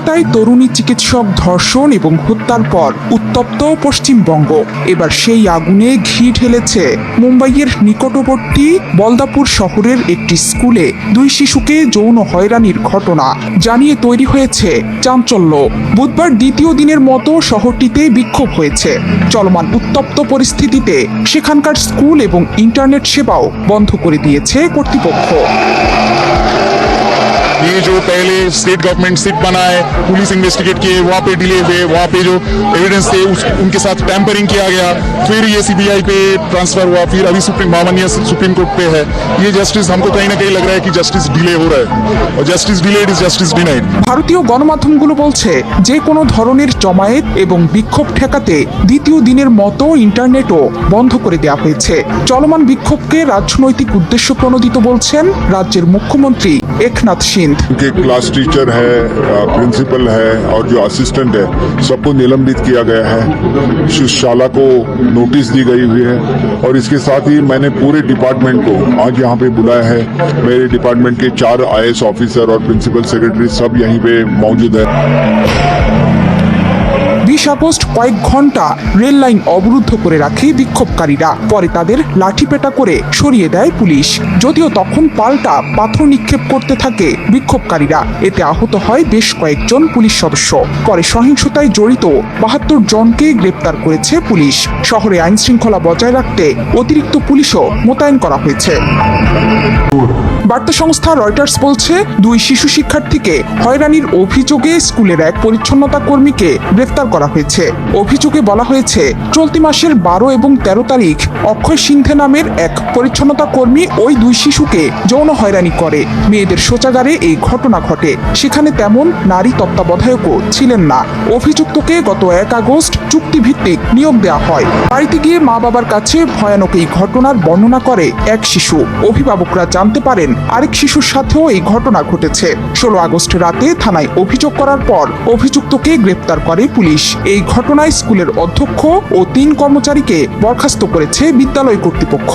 কলকাতায় তরুণী চিকিৎসক ধর্ষণ এবং হত্যার পর উত্তপ্ত পশ্চিমবঙ্গ। এবার সেই আগুনে ঘি ঢেলেছে মুম্বাইয়ের নিকটবর্তী বলদাপুর শহরের একটি স্কুলে 2 শিশুকে যৌন হয়রানির ঘটনা জানিয়ে তৈরি হয়েছে চাঞ্চল্য। বুধবার দ্বিতীয় দিনের মতো শহরটিতে বিক্ষোভ হয়েছে। চলমান উত্তপ্ত পরিস্থিতিতে সেখানকার স্কুল এবং ইন্টারনেট সেবাও বন্ধ করে দিয়েছে কর্তৃপক্ষ। ये जो पहले स्टेट गवर्नमेंट सिट बना है, पुलिस इन्वेस्टिगेट किए, वहाँ पे डिले हुए, वहाँ पे जो एविडेंस थे उनके साथ टैंपरिंग किया गया, फिर ये सीबीआई पे ट्रांसफर हुआ, फिर अभी माननीय सुप्रीम कोर्ट पे है। ये जस्टिस हमको कहीं ना कहीं लग रहा है कि जस्टिस डिले हो रहा है और justice delayed is justice denied. ভারতীয় গণমাধ্যমগুলো বলছে যে কোনো ধরনের জমায়েত এবং বিক্ষোভ ঠেকাতে দ্বিতীয় দিনের মতো ইন্টারনেটও বন্ধ করে দেওয়া হয়েছে। চলমান বিক্ষোভকে রাজনৈতিক উদ্দেশ্য প্রণোদিত বলছেন রাজ্যের মুখ্যমন্ত্রী একনাথ সিন্ধ। उनके क्लास टीचर है, प्रिंसिपल है और जो असिस्टेंट है, सबको निलंबित किया गया है। शिक्षाला को नोटिस दी गई हुई है और इसके साथ ही मैंने पूरे डिपार्टमेंट को आज यहाँ पे बुलाया है। मेरे डिपार्टमेंट के 4 IAS ऑफिसर और प्रिंसिपल सेक्रेटरी सब यहीं पे मौजूद है। 20 আগস্ট কয়েক ঘন্টা রেল লাইন অবরুদ্ধ করে রাখে বিক্ষোভকারীরা। পরে তাদের লাঠিপেটা করে সরিয়ে দেয় পুলিশ। যদিও তখন পাল্টা পাথর নিক্ষেপ করতে থাকে বিক্ষোভকারীরা। এতে আহত হয় বেশ কয়েকজন পুলিশ সদস্য। পরে সহিংসতায় জড়িত 72 জনকে গ্রেপ্তার করেছে পুলিশ। শহরে আইন শৃঙ্খলা বজায় রাখতে অতিরিক্ত পুলিশও মোতায়েন করা হয়েছে। বার্তা সংস্থা রয়টার্স বলছে 2 শিশু শিক্ষার্থীকে হয়রানির অভিযোগে স্কুলের এক পরিচ্ছন্নতা কর্মীকে গ্রেফতার করা হয়েছে। অভিযোগে বলা হয়েছে চলতি মাসের 12 এবং 13 তারিখ অক্ষয় সিন্ধে নামের এক পরিচ্ছন্নতা কর্মী ওই 2 শিশুকে যৌন হয়রানি করে। মেয়েদের শৌচাগারে এই ঘটনা ঘটে। সেখানে তেমন নারী তত্ত্বাবধায়কও ছিলেন না। অভিযুক্তকে গত 1 আগস্ট চুক্তিভিত্তিক নিয়োগ দেওয়া হয়। বাড়িতে গিয়ে মা বাবার কাছে ভয়ানক এই ঘটনার বর্ণনা করে এক শিশু। অভিভাবকরা জানতে পারেন আরেক শিশুর সাথেও এই ঘটনা ঘটেছে। 16 আগস্ট রাতে থানায় অভিযোগ করার পর অভিযুক্তকে গ্রেপ্তার করে পুলিশ। এই ঘটনায় স্কুলের অধ্যক্ষ ও 3 কর্মচারীকে বরখাস্ত করেছে বিদ্যালয় কর্তৃপক্ষ।